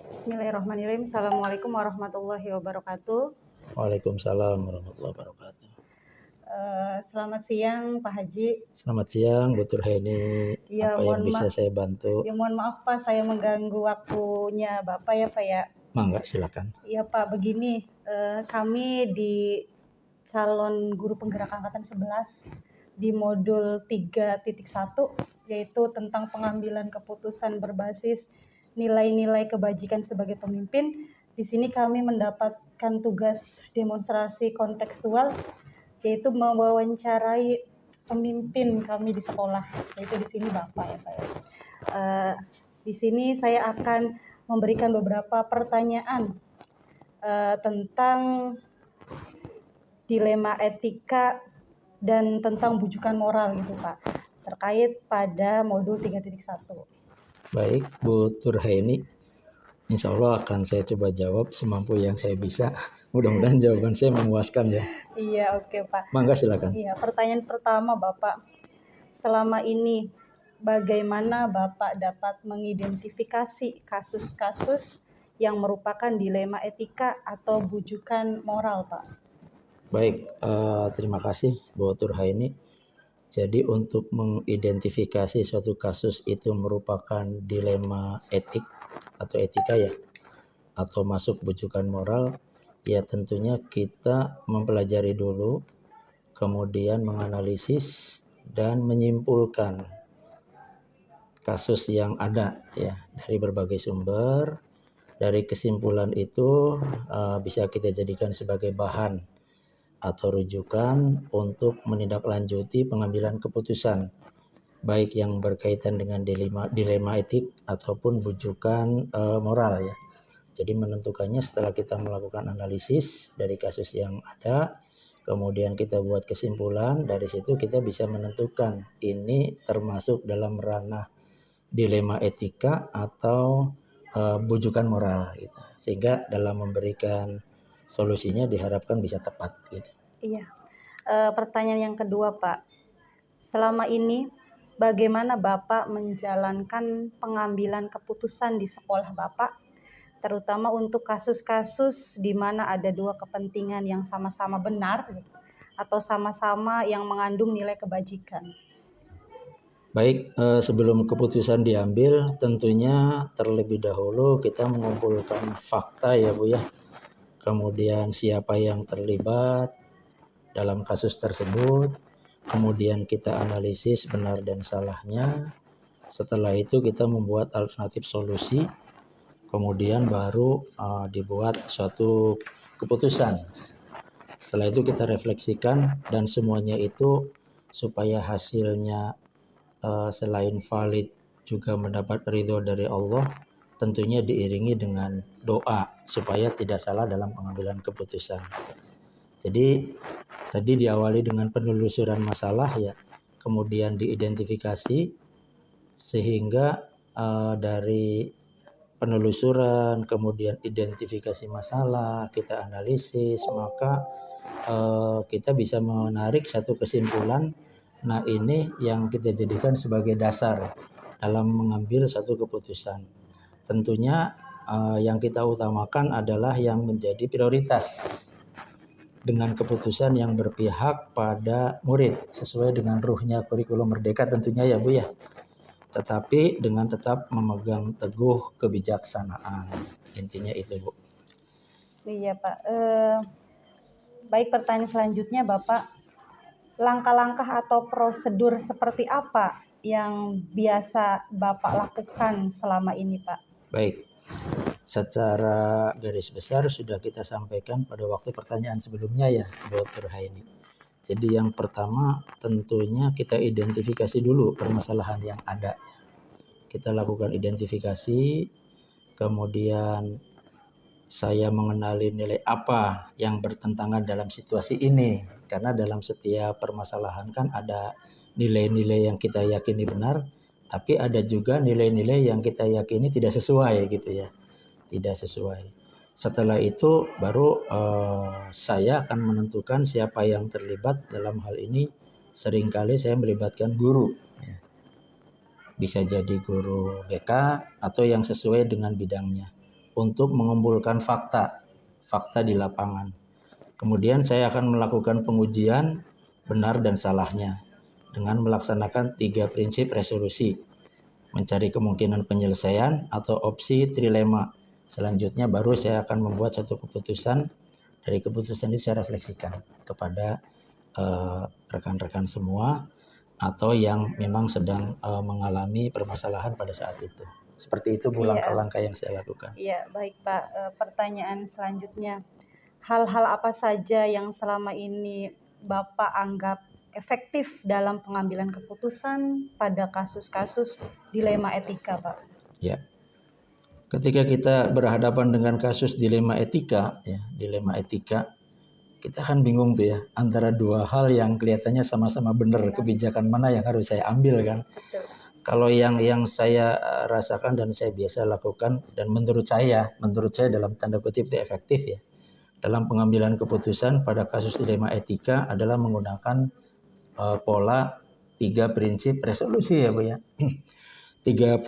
Bismillahirrahmanirrahim. Assalamualaikum warahmatullahi wabarakatuh. Waalaikumsalam warahmatullahi wabarakatuh. Selamat siang Pak Haji. Selamat siang Bu Turhaini. Ya, Apa yang bisa saya bantu? Ya mohon maaf Pak, saya mengganggu waktunya Bapak ya Pak ya. Mangga silakan. Ya Pak, begini, kami di calon guru penggerak angkatan 11 di modul 3.1 yaitu tentang pengambilan keputusan berbasis nilai-nilai kebajikan sebagai pemimpin. Di sini kami mendapatkan tugas demonstrasi kontekstual yaitu mewawancarai pemimpin kami di sekolah, yaitu di sini Bapak ya Pak ya. Di sini saya akan memberikan beberapa pertanyaan tentang dilema etika dan tentang bujukan moral gitu Pak, terkait pada modul 3.1. Baik Bu Turhaini, insya Allah akan saya coba jawab semampu yang saya bisa. Mudah-mudahan jawaban saya memuaskan ya. Iya, oke Pak. Mangga silakan. Iya, pertanyaan pertama Bapak, selama ini bagaimana Bapak dapat mengidentifikasi kasus-kasus yang merupakan dilema etika atau bujukan moral Pak? Baik, terima kasih Bu Turhaini. Jadi untuk mengidentifikasi suatu kasus itu merupakan dilema etik atau etika ya, atau masuk bujukan moral, ya tentunya kita mempelajari dulu, kemudian menganalisis dan menyimpulkan kasus yang ada ya dari berbagai sumber. Dari kesimpulan itu bisa kita jadikan sebagai bahan atau rujukan untuk menindaklanjuti pengambilan keputusan, baik yang berkaitan dengan dilema etik ataupun bujukan moral ya. Jadi menentukannya setelah kita melakukan analisis dari kasus yang ada, kemudian kita buat kesimpulan, dari situ kita bisa menentukan ini termasuk dalam ranah dilema etika atau bujukan moral gitu. Sehingga dalam memberikan solusinya diharapkan bisa tepat gitu. Iya. Pertanyaan yang kedua Pak, selama ini bagaimana Bapak menjalankan pengambilan keputusan di sekolah Bapak, terutama untuk kasus-kasus di mana ada dua kepentingan yang sama-sama benar atau sama-sama yang mengandung nilai kebajikan? Baik, sebelum keputusan diambil tentunya terlebih dahulu kita mengumpulkan fakta ya Bu ya. Kemudian siapa yang terlibat dalam kasus tersebut, kemudian kita analisis benar dan salahnya. Setelah itu kita membuat alternatif solusi, kemudian baru dibuat suatu keputusan. Setelah itu kita refleksikan dan semuanya itu supaya hasilnya selain valid juga mendapat ridho dari Allah, tentunya diiringi dengan doa supaya tidak salah dalam pengambilan keputusan. Jadi tadi diawali dengan penelusuran masalah ya, kemudian diidentifikasi sehingga dari penelusuran kemudian identifikasi masalah kita analisis, maka kita bisa menarik satu kesimpulan. Nah ini yang kita jadikan sebagai dasar dalam mengambil satu keputusan. Tentunya yang kita utamakan adalah yang menjadi prioritas dengan keputusan yang berpihak pada murid sesuai dengan ruhnya kurikulum merdeka tentunya ya Bu ya. Tetapi dengan tetap memegang teguh kebijaksanaan. Intinya itu Bu. Iya Pak. Baik, pertanyaan selanjutnya Bapak, langkah-langkah atau prosedur seperti apa yang biasa Bapak lakukan selama ini Pak? Baik, secara garis besar sudah kita sampaikan pada waktu pertanyaan sebelumnya ya Bu Turhaini. Jadi yang pertama tentunya kita identifikasi dulu permasalahan yang ada. Kita lakukan identifikasi, kemudian saya mengenali nilai apa yang bertentangan dalam situasi ini. Karena dalam setiap permasalahan kan ada nilai-nilai yang kita yakini benar, tapi ada juga nilai-nilai yang kita yakini tidak sesuai gitu ya. Tidak sesuai. Setelah itu baru saya akan menentukan siapa yang terlibat dalam hal ini. Seringkali saya melibatkan guru. Ya. Bisa jadi guru BK atau yang sesuai dengan bidangnya. untuk mengumpulkan fakta di lapangan. Kemudian saya akan melakukan pengujian benar dan salahnya dengan melaksanakan 3 prinsip resolusi, mencari kemungkinan penyelesaian atau opsi trilema. Selanjutnya baru saya akan membuat satu keputusan. Dari keputusan itu saya refleksikan kepada rekan-rekan semua atau yang memang sedang mengalami permasalahan pada saat itu. Seperti itu Bu Iya. langkah-langkah yang saya lakukan. Iya, baik Pak. Pertanyaan selanjutnya, hal-hal apa saja yang selama ini Bapak anggap efektif dalam pengambilan keputusan pada kasus-kasus dilema etika, Pak? Ya. Ketika kita berhadapan dengan kasus dilema etika, kita kan bingung tuh ya antara dua hal yang kelihatannya sama-sama benar, kebijakan mana yang harus saya ambil kan. Betul. Kalau yang saya rasakan dan saya biasa lakukan dan menurut saya dalam tanda kutip itu efektif ya dalam pengambilan keputusan pada kasus dilema etika adalah menggunakan pola 3 prinsip resolusi ya Bu ya. 3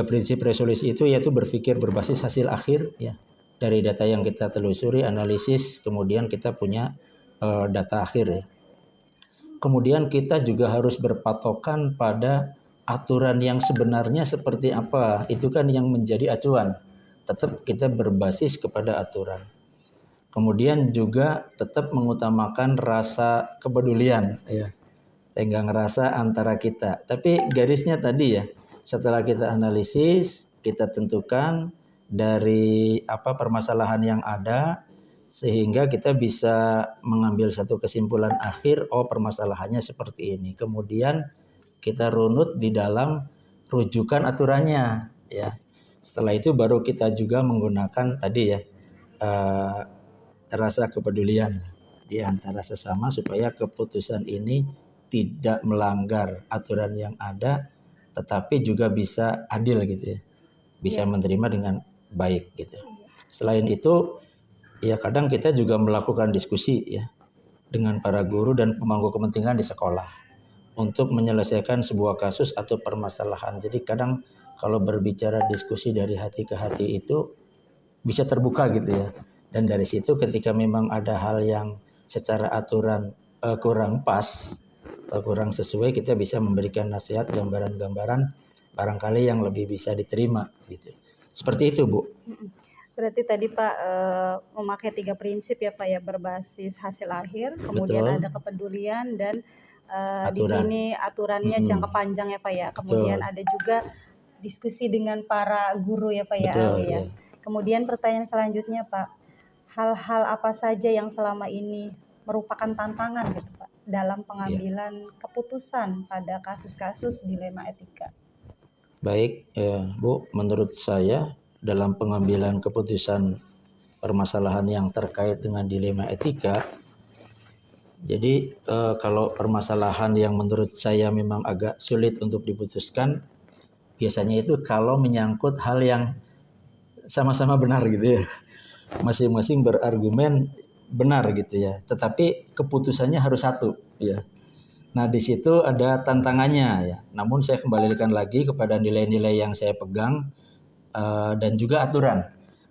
prinsip resolusi itu yaitu berpikir berbasis hasil akhir ya. Dari data yang kita telusuri, analisis, kemudian kita punya data akhir ya. Kemudian kita juga harus berpatokan pada aturan yang sebenarnya seperti apa. Itu kan yang menjadi acuan. Tetap kita berbasis kepada aturan. Kemudian juga tetap mengutamakan rasa kepedulian ya. Tenggang rasa antara kita. Tapi garisnya tadi ya, setelah kita analisis, kita tentukan dari apa permasalahan yang ada sehingga kita bisa mengambil satu kesimpulan akhir, oh permasalahannya seperti ini. Kemudian kita runut di dalam rujukan aturannya ya. Setelah itu baru kita juga menggunakan tadi ya rasa kepedulian di antara sesama supaya keputusan ini tidak melanggar aturan yang ada tetapi juga bisa adil gitu ya. Bisa menerima dengan baik gitu. Selain itu ya kadang kita juga melakukan diskusi ya dengan para guru dan pemangku kepentingan di sekolah untuk menyelesaikan sebuah kasus atau permasalahan. Jadi kadang kalau berbicara diskusi dari hati ke hati itu bisa terbuka gitu ya. Dan dari situ ketika memang ada hal yang secara aturan kurang pas atau kurang sesuai, kita bisa memberikan nasihat, gambaran-gambaran barangkali yang lebih bisa diterima gitu. Seperti itu Bu. Berarti tadi Pak memakai 3 prinsip ya Pak ya, berbasis hasil akhir, kemudian Betul. ada kepedulian dan di Aturan. sini aturannya jangka panjang ya Pak ya. Kemudian Betul. ada juga diskusi dengan para guru ya Pak ya. Betul, ya. Kemudian pertanyaan selanjutnya Pak, hal-hal apa saja yang selama ini merupakan tantangan gitu Pak dalam pengambilan keputusan pada kasus-kasus dilema etika? Baik Bu, menurut saya dalam pengambilan keputusan permasalahan yang terkait dengan dilema etika, jadi kalau permasalahan yang menurut saya memang agak sulit untuk diputuskan, biasanya itu kalau menyangkut hal yang sama-sama benar gitu ya, masing-masing berargumen benar gitu ya, tetapi keputusannya harus satu ya. Nah di situ ada tantangannya ya. Namun saya kembalikan lagi kepada nilai-nilai yang saya pegang dan juga aturan.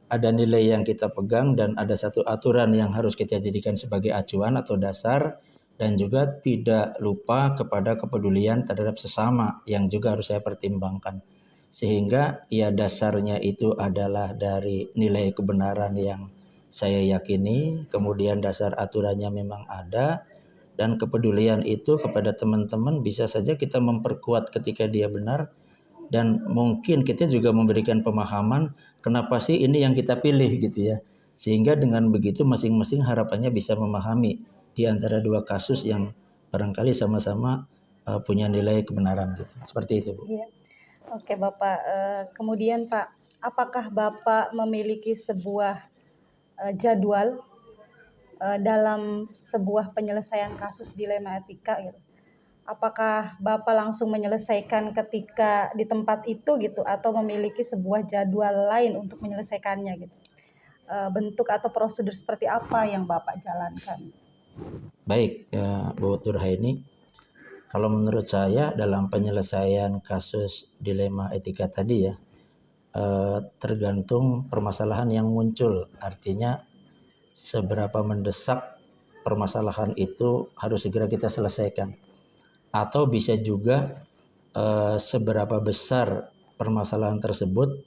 Ada nilai yang kita pegang dan ada satu aturan yang harus kita jadikan sebagai acuan atau dasar, dan juga tidak lupa kepada kepedulian terhadap sesama yang juga harus saya pertimbangkan. Sehingga ya dasarnya itu adalah dari nilai kebenaran yang saya yakini, kemudian dasar aturannya memang ada, dan kepedulian itu kepada teman-teman bisa saja kita memperkuat ketika dia benar, dan mungkin kita juga memberikan pemahaman kenapa sih ini yang kita pilih gitu ya. Sehingga dengan begitu masing-masing harapannya bisa memahami di antara dua kasus yang barangkali sama-sama punya nilai kebenaran gitu. Seperti itu Bu. Iya. Oke Bapak, kemudian Pak, apakah Bapak memiliki sebuah jadwal dalam sebuah penyelesaian kasus dilema etika gitu? Apakah Bapak langsung menyelesaikan ketika di tempat itu gitu, atau memiliki sebuah jadwal lain untuk menyelesaikannya gitu? Bentuk atau prosedur seperti apa yang Bapak jalankan? Baik Bu Turhaini, kalau menurut saya dalam penyelesaian kasus dilema etika tadi ya, tergantung permasalahan yang muncul. Artinya seberapa mendesak permasalahan itu harus segera kita selesaikan. Atau bisa juga seberapa besar permasalahan tersebut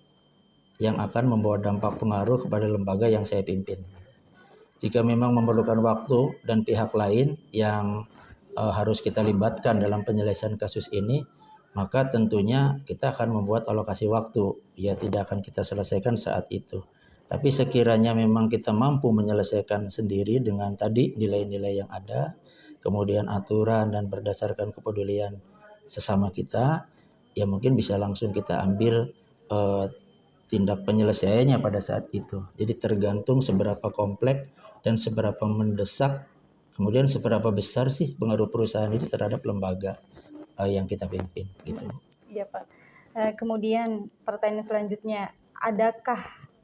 yang akan membawa dampak pengaruh kepada lembaga yang saya pimpin. Jika memang memerlukan waktu dan pihak lain yang harus kita libatkan dalam penyelesaian kasus ini, maka tentunya kita akan membuat alokasi waktu. Ya, tidak akan kita selesaikan saat itu. Tapi sekiranya memang kita mampu menyelesaikan sendiri dengan tadi nilai-nilai yang ada, kemudian aturan dan berdasarkan kepedulian sesama kita, ya mungkin bisa langsung kita ambil tindak penyelesaiannya pada saat itu. Jadi tergantung seberapa kompleks dan seberapa mendesak, kemudian seberapa besar sih pengaruh perusahaan itu terhadap lembaga yang kita pimpin gitu. Iya Pak. Kemudian pertanyaan selanjutnya, adakah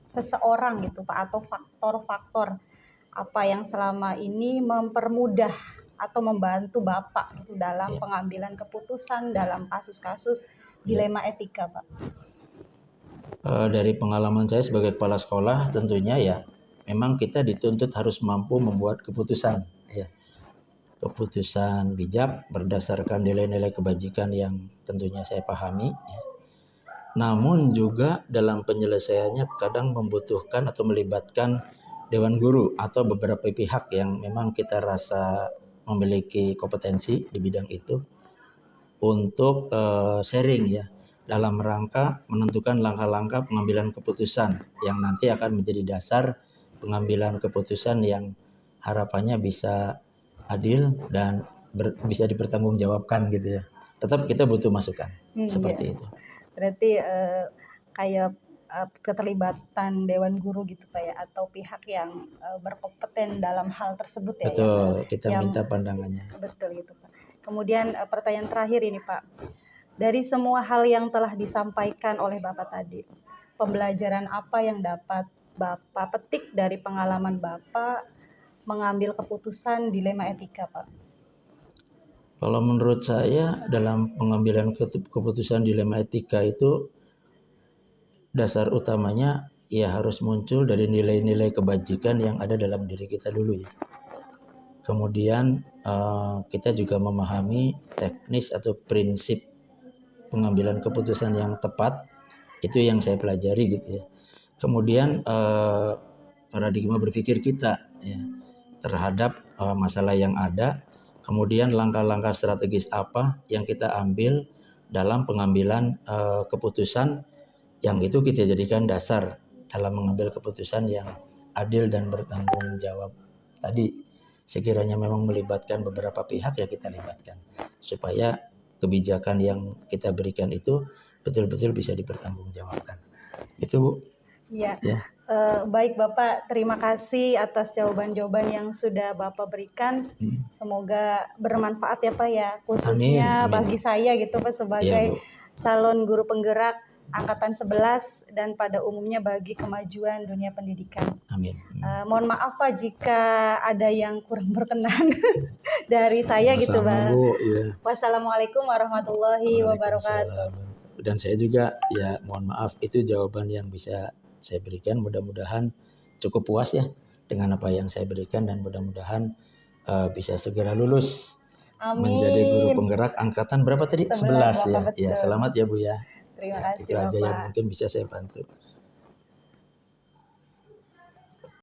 seseorang gitu Pak atau faktor-faktor apa yang selama ini mempermudah atau membantu Bapak gitu dalam pengambilan keputusan dalam kasus-kasus dilema etika Pak? Dari pengalaman saya sebagai kepala sekolah, tentunya ya memang kita dituntut harus mampu membuat keputusan, ya. Keputusan bijak berdasarkan nilai-nilai kebajikan yang tentunya saya pahami, ya. Namun juga dalam penyelesaiannya kadang membutuhkan atau melibatkan dewan guru atau beberapa pihak yang memang kita rasa memiliki kompetensi di bidang itu untuk sharing, ya, dalam rangka menentukan langkah-langkah pengambilan keputusan yang nanti akan menjadi dasar pengambilan keputusan yang harapannya bisa adil dan bisa dipertanggungjawabkan gitu, ya. Tetap kita butuh masukan seperti itu. Berarti kayak keterlibatan dewan guru gitu Pak ya, atau pihak yang berkompeten dalam hal tersebut ya. Betul, kita minta pandangannya. Betul gitu Pak. Kemudian pertanyaan terakhir ini Pak. Dari semua hal yang telah disampaikan oleh Bapak tadi, pembelajaran apa yang dapat Bapak petik dari pengalaman Bapak mengambil keputusan dilema etika Pak? Kalau menurut saya dalam pengambilan keputusan dilema etika itu dasar utamanya ya harus muncul dari nilai-nilai kebajikan yang ada dalam diri kita dulu, ya. Kemudian kita juga memahami teknis atau prinsip pengambilan keputusan yang tepat, itu yang saya pelajari gitu, ya. Kemudian paradigma berpikir kita, ya, terhadap masalah yang ada. Kemudian langkah-langkah strategis apa yang kita ambil dalam pengambilan keputusan yang itu kita jadikan dasar dalam mengambil keputusan yang adil dan bertanggung jawab tadi. Sekiranya memang melibatkan beberapa pihak, ya kita libatkan supaya kebijakan yang kita berikan itu betul-betul bisa dipertanggungjawabkan. Itu Bu. Iya. Ya. Baik Bapak, terima kasih atas jawaban-jawaban yang sudah Bapak berikan. Semoga bermanfaat ya Pak ya, khususnya amin. Bagi saya gitu Pak sebagai calon guru penggerak Angkatan 11 dan pada umumnya bagi kemajuan dunia pendidikan. Amin. Mohon maaf Pak jika ada yang kurang berkenan dari saya. Sama-sama, gitu Pak. Bu, ya. Wassalamualaikum warahmatullahi wabarakatuh. Dan saya juga ya mohon maaf, itu jawaban yang bisa saya berikan. Mudah-mudahan cukup puas ya dengan apa yang saya berikan dan mudah-mudahan bisa segera lulus. Amin. Menjadi guru penggerak angkatan berapa tadi? 11 ya. Ya, selamat ya Bu ya. Terima kasih itu aja Bapak. yang mungkin bisa saya bantu.